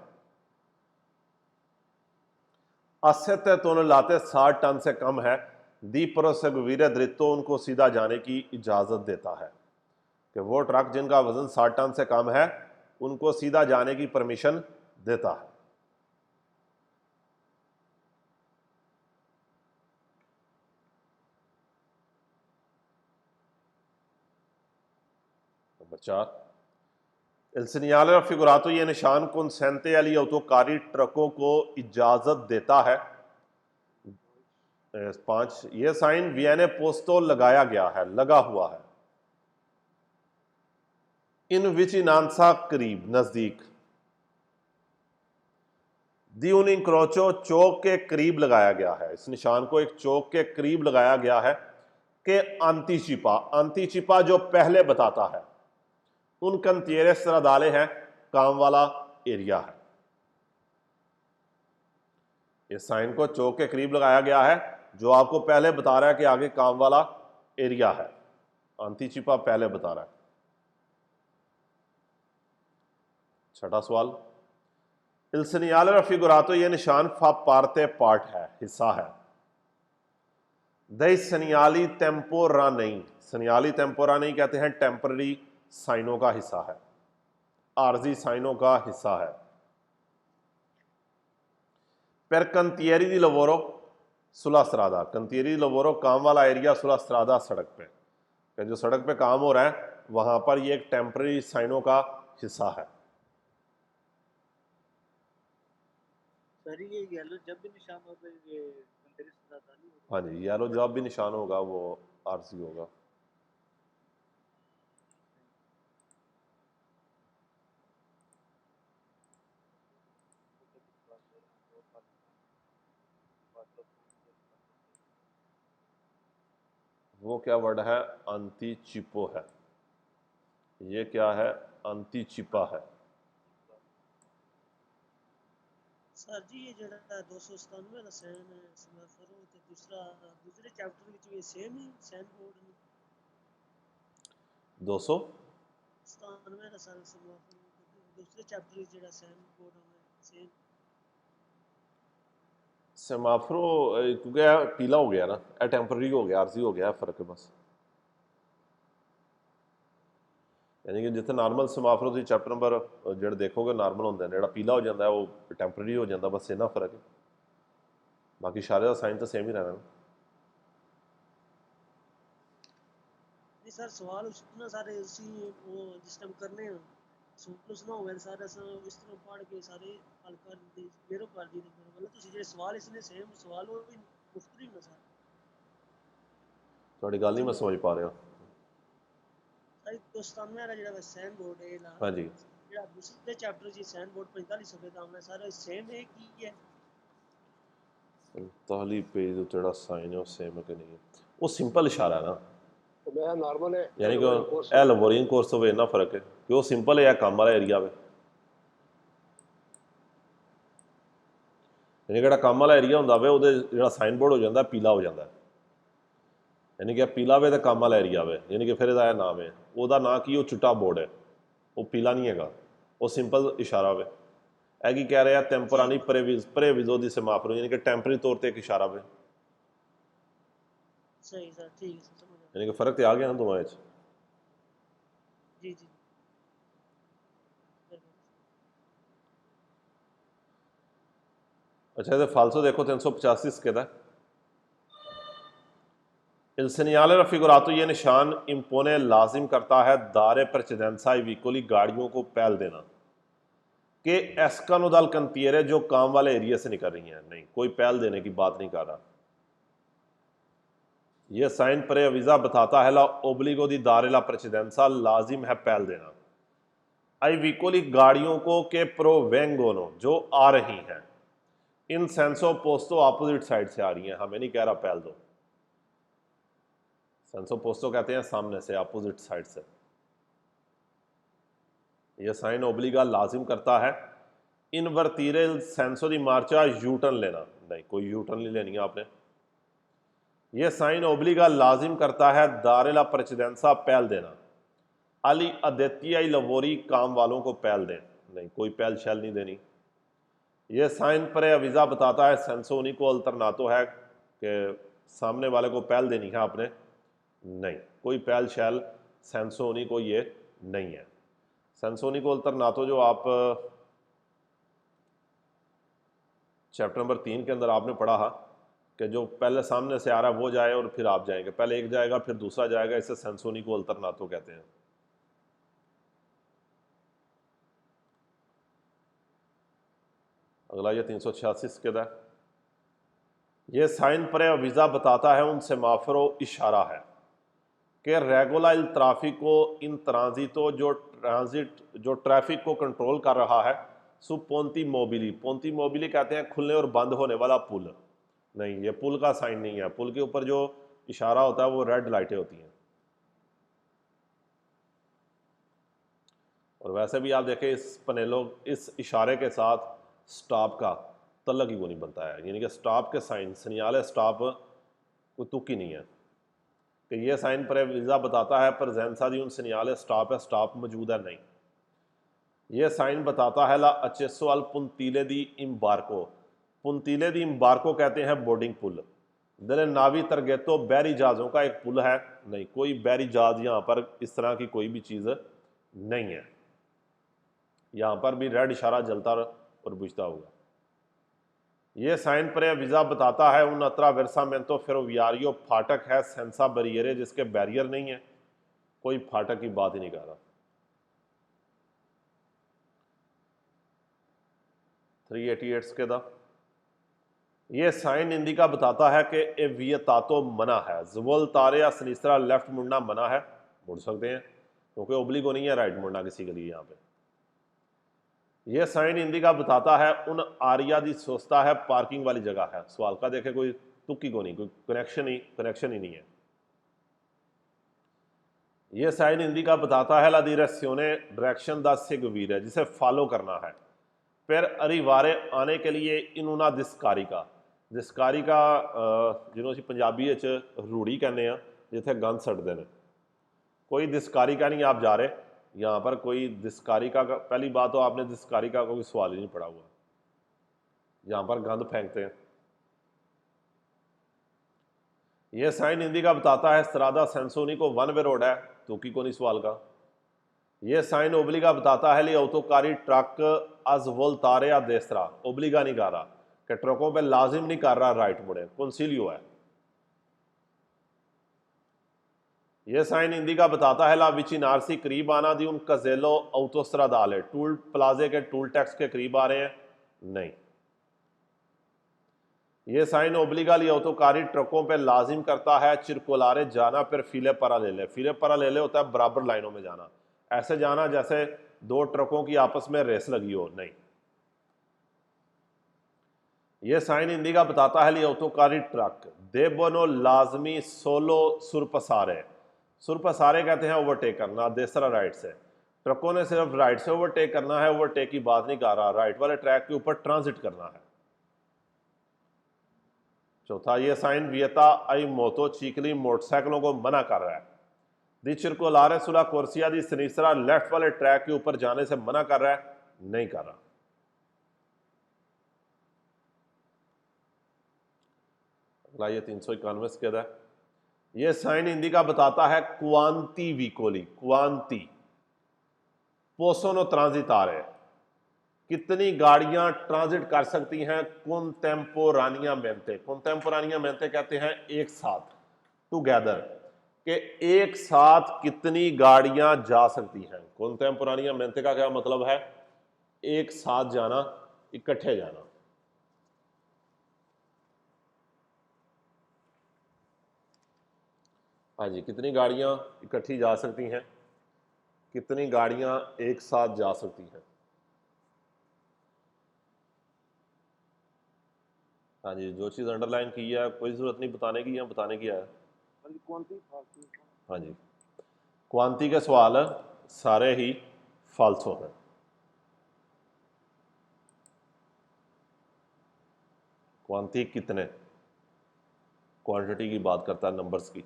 7 टन लाते 60 टन से कम है। दी प्रोसेगवीरे द्रितो उनको सीधा जाने की इजाजत देता है, कि वो ट्रक जिनका वजन 60 टन से कम है उनको सीधा जाने की परमिशन देता है। नंबर 4, el señale raffigurato ये निशान consente agli autocarri ट्रकों को इजाजत देता है। 5, ये साइन वियने पोस्तो लगाया गया है, लगा हुआ है। इन विचिनांसा करीब, नजदीक। दी उन इंक्रोचो चौक के करीब लगाया गया है, इस निशान को एक चौक के करीब लगाया गया है कि अंतिचिपा, अंतिचिपा जो पहले बताता है, उन कंतियरे स्ट्रादाले हैं, काम वाला एरिया है। इस साइन को चौक के करीब लगाया गया है जो आपको पहले बता रहा है कि आगे काम वाला एरिया है। अंतिचिपा पहले बता रहा है। 6वां सवाल, il segnale raffigurato ये निशान फा पार्टे पार्ट है, हिस्सा है। दई सनियाली टेम्पोरानेई, सनियाली टेम्पोरानेई कहते हैं टेम्पररी साइनों का हिस्सा है, आरजी साइनों का हिस्सा है। पर कंतियरी दी लवोरो सुला स्त्रादा, कंतियरी दी लवोरो काम वाला एरिया सुला स्त्रादा सड़क पे, जो सड़क पे काम हो रहा है वहां पर ये एक टेम्पररी साइनों का हिस्सा है। सर ये येलो जब भी निशान होगा ये कंटेनर ज्यादा नहीं होगा। हाँ जी, येलो जब भी निशान होगा वो आरसी होगा। वो क्या वर्ड है? अंतिचिपो है। ये क्या है? अंतिचिपा है। सर जी ये ਜਿਹੜਾ 297 ਦਾ ਸੈਨ ਸਮਾਫਰ ਉਹ ਤੇ ਦੂਸਰੇ ਚੈਪਟਰ ਵਿੱਚ ਵੀ ਸੇਮ ਹੀ ਸੈਨ ਬੋਰਡ ਨੇ 297 ਦਾ ਸਰ ਸਮਾਫਰ ਦੂਸਰੇ ਚੈਪਟਰ ਵਿੱਚ ਜਿਹੜਾ ਸੈਨ ਬੋਰਡ ਹੋਵੇ ਸੇਮ सेमाफरो क्योंकि यह पीला हो गया ना, यह टेम्पररी हो गया, आरजी हो गया, फर्क है बस। यानी कि जितने नॉर्मल समाफरो तुम चैप्टर नंबर जो देखोगे नॉर्मल होंगे, जो पीला हो जाता है वो टेम्पररी हो जाता, बस इन्ना फर्क है, बाकी सारे का साइन तो सेम ही रहना। नहीं सर सवाल उसना सारे उसी वो जिस टाइम करने हैं सुना होगा सारा इस तरह पढ़ के सारे हल कर दी मेरो कर दी मतलब ਤੁਸੀਂ ਜਿਹੜੇ ਸਵਾਲ ਇਸਨੇ ਸੇਮ ਸਵਾਲ ਉਹ ਵੀ ਮੁਖਤਲਿਫ ਨੇ ਸਰ ਤੁਹਾਡੀ ਗੱਲ ਨਹੀਂ ਮੈਂ ਸਮਝ ਪਾ ਰਿਹਾ। ਸਰ 297 ਦਾ ਜਿਹੜਾ ਸੈਨ ਬੋਰਡ ਹੈ ਨਾ, ਹਾਂਜੀ, ਜਿਹੜਾ ਦੂਸਰੇ ਚੈਪਟਰ ਜੀ ਸੈਨ ਬੋਰਡ 45 ਸਫੇ ਦਾ ਆਉਣਾ ਸਾਰਾ ਸੇਮ ਹੈ ਕੀ ਹੈ? 45 पेज जो ਜਿਹੜਾ ਸਾਈਨ ਹੈ ਉਹ ਸੇਮ ਹੈ ਕਿ ਨਹੀਂ? ਉਹ ਸਿੰਪਲ ਇਸ਼ਾਰਾ ਹੈ ਨਾ, मैं नॉर्मल है यानी कि ਇਹ ਲਵੋਰੀਅਨ ਕੋਰਸ ਹੋਵੇ ਇੰਨਾ ਫਰਕ ਹੈ ਕਿ ਉਹ ਸਿੰਪਲ ਹੈ, ਕੰਮ ਵਾਲਾ ਏਰੀਆ ਵੇ। यानी कि काम वाला एरिया होंदा वे ਉਹਦੇ ਜਿਹੜਾ ਸਾਈਨ ਬੋਰਡ ਹੋ ਜਾਂਦਾ ਪੀਲਾ ਹੋ ਜਾਂਦਾ, यानी कि पीला वे तो काम वाला एरिया वे, यानी कि फिर ਇਹਦਾ ਨਾਮ ਹੈ, ਉਹਦਾ ਨਾਂ ਕੀ? ਉਹ ਚਿੱਟਾ ਬੋਰਡ ਹੈ, ਉਹ ਪੀਲਾ ਨਹੀਂ ਹੈਗਾ, ਉਹ ਸਿੰਪਲ ਇਸ਼ਾਰਾ ਵੇ। ਇਹ ਕੀ ਕਹਿ ਰਿਹਾ? ਟੈਂਪੋਰਾਰੀ ਪ੍ਰੇਵਿਜ਼ੋ ਦੀ ਸਮਾਪਨ, यानी कि ਟੈਂਪਰਰੀ ਤੌਰ ਤੇ ਇੱਕ ਇਸ਼ਾਰਾ ਵੇ। सही सर ठीक है समझ गया। यानी कि फर्क तो आ गया ना दोवां ਵਿੱਚ। जी जी अच्छा ये फालसो देखो 385 कहता है il segnale raffigurato ये निशान इम्पोने लाजिम करता है दारे precedenza ai vicoli गाड़ियों को पहल देना कि escano कंतियरे जो काम वाले एरिया से निकल रही हैं। नहीं, कोई पहल देने की बात नहीं कर रहा। यह साइन प्रेविजा बताता है ला ओब्लिगो दी दारे ला precedenza लाजिम है पहल देना आई विकोली गाड़ियों को के प्रोवेंगोनो जो आ रही हैं इन सेंसो पोस्तो ऑपोजिट साइड से आ रही हैं। हमें नहीं कह रहा पहल दो, सेंसो पोस्तो कहते हैं सामने से, ऑपोजिट साइड से। यह साइन ओब्लिगा लाजिम करता है इनवर्तीरे सेंसो दी मार्चा यू टर्न लेना। नहीं, कोई यू टर्न नहीं लेनी है आपने। यह साइन ओब्लिगा लाजिम करता है दारेला प्रेसिडेंसा पहल देना अली अदेतियाई लवोरी काम वालों को पहल दें। नहीं, कोई पहल शैल नहीं देनी। यह साइन पर अविजा बताता है सेंसोनी को अल्टरनातो है कि सामने वाले को पहल देनी है आपने। नहीं, कोई पहल शैल सेंसोनी को ये नहीं है। सेंसोनी को अल्टरनातो जो आप चैप्टर नंबर 3 के अंदर आपने पढ़ा है कि जो पहले सामने से आ रहा है वो जाए और फिर आप जाएंगे, पहले एक जाएगा फिर दूसरा जाएगा, इसे सेंसोनी को अल्टरनातो कहते हैं। अगला ये 386 के दा ये साइन पर वीज़ा बताता है उन सेमाफोरो इशारा है कि रेगुलर ट्रैफिक को इन ट्रांजिटो जो ट्रैफिक को कंट्रोल कर रहा है सु पोंती मोबिली कहते हैं खुलने और बंद होने वाला पुल। नहीं, ये पुल का साइन नहीं है। पुल के ऊपर जो इशारा होता है वो रेड लाइटें होती हैं। और वैसे भी आप देखें इस इशारे के साथ स्टॉप का तल्लक ही वो नहीं बनता है, यानी कि स्टॉप के साइन सनियाले स्टॉप कोई तुक ही नहीं है कि ये साइन पर वीज़ा बताता है पर जैनसा दी उन सनियाले स्टॉप है, स्टॉप मौजूद है नहीं। ये साइन बताता है ला अचेसो अल पुंतीले दी इम्बार्को। पुंतीले दी इम्बार्को कहते हैं बोर्डिंग पुल। दले नावी तरगेतो बहरी जहाज़ों का एक पुल है। नहीं, कोई बहरी जहाज़ यहाँ पर इस तरह की कोई भी चीज़ नहीं है। यहाँ पर भी रेड इशारा जलता और बुझता होगा। ये साइन पर वीज़ा बताता है उन अत्रावेरसामेंतो फेरोवियारियो फाटक है सेंसा बैरियरे जिसके बैरियर नहीं है। कोई फाटक की बात ही नहीं कर रहा। 388 के दा ये साइन इंडिका बताता है कि ए वियतातो मना है। जवल तारे या सनीसरा लेफ्ट मुड़ना मना है, मुड़ सकते हैं क्योंकि ओब्लिगो नहीं है राइट मुड़ना किसी के लिए। यहाँ पे यह साइन इंडिका बताता है उन आरिया दी सोचता है पार्किंग वाली जगह है। सवाल का देखे कोई तुक्की को नहीं, कोई कनेक्शन ही नहीं है। यह साइन इंडिका बताता है ला डिरेक्शियोने डायरेक्शन दा सेगवीर है जिसे फॉलो करना है। फिर अरिवारे आने के लिए इनुना दिस्कारी का जिन्होंने पंजाबी रूढ़ी कहने हैं जिथे गंद सटते हैं। कोई दिस्कारी का नहीं आप जा रहे यहाँ पर, कोई दिस्कारिका का पहली बात तो आपने दिस्कारिका का कोई सवाल ही नहीं पड़ा हुआ। यहाँ पर गंद फेंकते हैं। यह साइन हिंदी का बताता है स्त्रादा सेंसोनी को वन वे रोड है, तो की कोनी सवाल का। यह साइन ओब्लिगा बताता है ऑटोकारी ट्रक अज वोल्तारे या देसरा। ओब्लिगा नहीं कर रहा कि ट्रकों पे लाजिम नहीं कर रहा राइट मुड़े, कंसीलियो है। यह साइन हिंदी का बताता है ला विचिनारसी करीब आना दी उन कजेलो ऑटोस्ट्रादाले टूल प्लाजे के टूल टैक्स के करीब आ रहे हैं नहीं। यह साइन ओब्लिगा ली ऑटोकारी ट्रकों पे लाजिम करता है चिरकुलारे जाना फिर फीले पैरालेले होता है बराबर लाइनों में जाना, ऐसे जाना जैसे दो ट्रकों की आपस में रेस लगी हो नहीं। यह साइन हिंदी का बताता है ली ऑटोकारी ट्रक देबोनो लाजमी सोलो सुरपसारे कहते हैं ओवरटेक करना, देसरा राइट से। ट्रकों ने सिर्फ राइट से ओवरटेक करना है, ओवरटेक की बात नहीं कर रहा, राइट वाले ट्रैक के ऊपर ट्रांजिट करना है। चौथा ये साइन वियता आई मोतो चीकली मोटरसाइकिलों को मना कर रहा है। दी चिरकुलारे सुला कोर्सिया दी सनीसरा लेफ्ट वाले ट्रैक के ऊपर जाने से मना कर रहा है, नहीं कर रहा। अगला ये 391 के है। यह साइन हिंदी का बताता है क्वांती वीकोली, क्वांती पोसोनो ट्रांजिट आ रहे, कितनी गाड़ियां ट्रांजिट कर सकती हैं कॉन्टेम्पोरानिया मेंटे कहते हैं एक साथ, टुगेदर, कि एक साथ कितनी गाड़ियां जा सकती हैं। कॉन्टेम्पोरानिया मेंटे का क्या मतलब है? एक साथ जाना, इकट्ठे जाना। हाँ जी, कितनी गाड़ियां इकट्ठी जा सकती हैं, कितनी गाड़ियां एक साथ जा सकती हैं। हाँ जी, जो चीज़ अंडरलाइन की है कोई ज़रूरत नहीं बताने की, या बताने की है। हाँ जी, क्वांती के सवाल सारे ही फाल्सो हैं। क्वांती कितने, क्वांटिटी की बात करता है, नंबर्स की।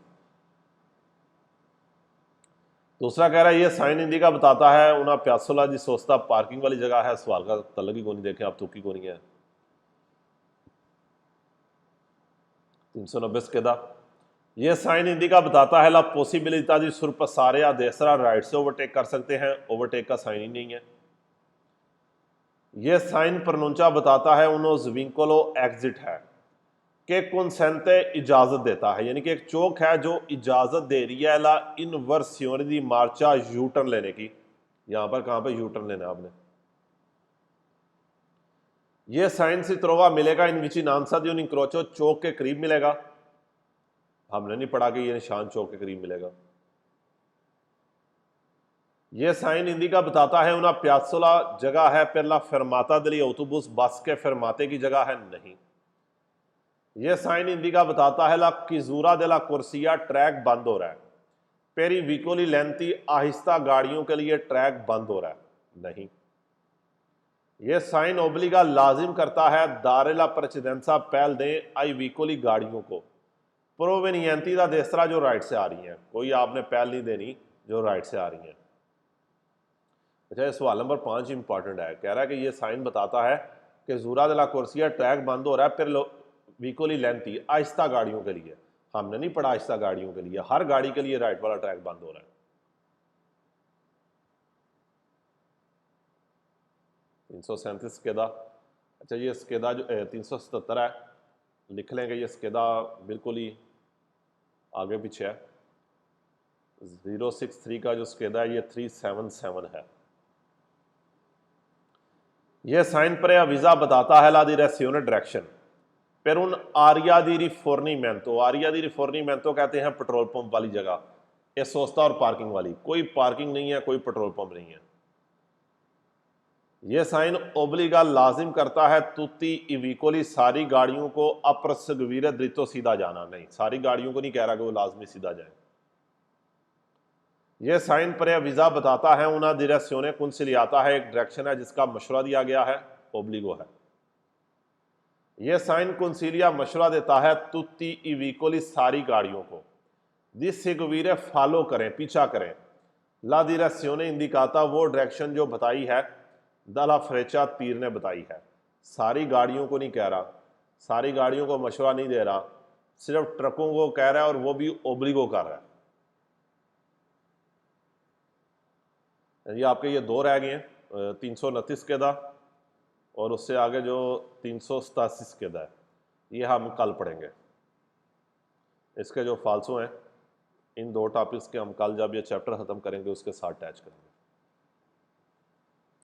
दूसरा कह रहा है ये साइन हिंदी का बताता है उना प्यासोला जी सोचता पार्किंग वाली जगह है। सवाल का तलग ही को नहीं देखे आप, तुकी को नहीं है। 390 के दा ये साइन हिंदी का बताता है ला पॉसिबिलिटी जी सुरपसारे या देसरा राइट से ओवरटेक कर सकते हैं, ओवरटेक का साइन ही नहीं है। यह साइन प्रनोंचा बताता है उनो जविंकोलो एग्जिट है कि कंसेंटे इजाजत देता है, यानी कि एक चौक है जो इजाजत दे रही है ला इनवर्सियोन दी मार्चा यू टर्न लेने की। यहां पर कहां पे यू टर्न लेना है आपने। ये साइन si trova मिलेगा इन विचिनांसा di un incrocio, चौक के करीब मिलेगा। हमने नहीं पढ़ा कि ये निशान चौक के करीब मिलेगा। ये साइन इंडिका बताता है una piazzola जगह है per la fermata degli autobus, बस के फरमाते की जगह है नहीं। ये साइन इंडिका बताता है ला किजूरा de la corsia, ट्रैक बंद हो रहा है। पेरी विकोली लेंथी, आहिस्ता गाड़ियों के लिए ट्रैक बंद हो रहा है नहीं। यह साइन ओब्लिगा लाजिम करता है दारेला प्रेसिडेंसा पहल दें आई विकोली गाड़ियों को, प्रोवेनियंती दा देसरा जो राइट से आ रही हैं, कोई आपने पहल नहीं देनी जो राइट से आ रही हैं। अच्छा, ये सवाल नंबर 5 इंपॉर्टेंट है, कह रहा है कि ये साइन बताता है कि जूरा दे ला कुर्सिया ट्रैक बंद हो रहा है फिर विकोली लेंथी, आहिस्ता गाड़ियों के लिए। हमने नहीं पढ़ा आहिस्ता गाड़ियों के लिए, हर गाड़ी के लिए राइट वाला ट्रैक बंद हो रहा है। 337 स्केदा। अच्छा, ये स्केदा जो 377 है, लिख लेंगे ये स्केदा बिल्कुल ही आगे पीछे है। 063 का जो स्केदा है ये 377 है। ये साइन पर अविजा बताता है ला डिरेक्शिone डायरेक्शन पर उन आरिया दी रिफोर्नीमेंटो, आरिया दी रिफोर्नीमेंटो कहते हैं पेट्रोल पंप वाली जगह, ये सोस्ता और पार्किंग वाली, कोई पार्किंग नहीं है, कोई पेट्रोल पंप नहीं है। यह साइन ओब्लिगा लाजिम करता है तुती इविकोली सारी गाड़ियों को अप्रसगवीर द्रितो सीधा जाना, नहीं सारी गाड़ियों को नहीं कह रहा कि वो लाजमी सीधा जाए। यह साइन पर विजा बताता है उना डिरेक्शिone कंसिलियाता है, एक डायरेक्शन है जिसका मशवरा दिया गया है, ओब्लिगो है। यह साइन कंसिलिया मशवरा देता है तुती इविकोली सारी गाड़ियों को, दिस सिगवीरे फॉलो करें, पीछा करें। ला डिरेक्शिone इंडिकाता वो डायरेक्शन जो बताई है दला फ्रेचा तीर ने बताई है। सारी गाड़ियों को नहीं कह रहा, सारी गाड़ियों को मशवरा नहीं दे रहा, सिर्फ ट्रकों को कह रहा है और वो भी ओब्लिगो कर रहा है। ये आपके ये दो रह गए हैं, 329 के दा और उससे आगे जो 387 के दा है, ये हम कल पढ़ेंगे। इसके जो फालसू हैं इन दो टॉपिक्स के हम कल जब ये चैप्टर ख़त्म करेंगे उसके साथ अटैच करेंगे।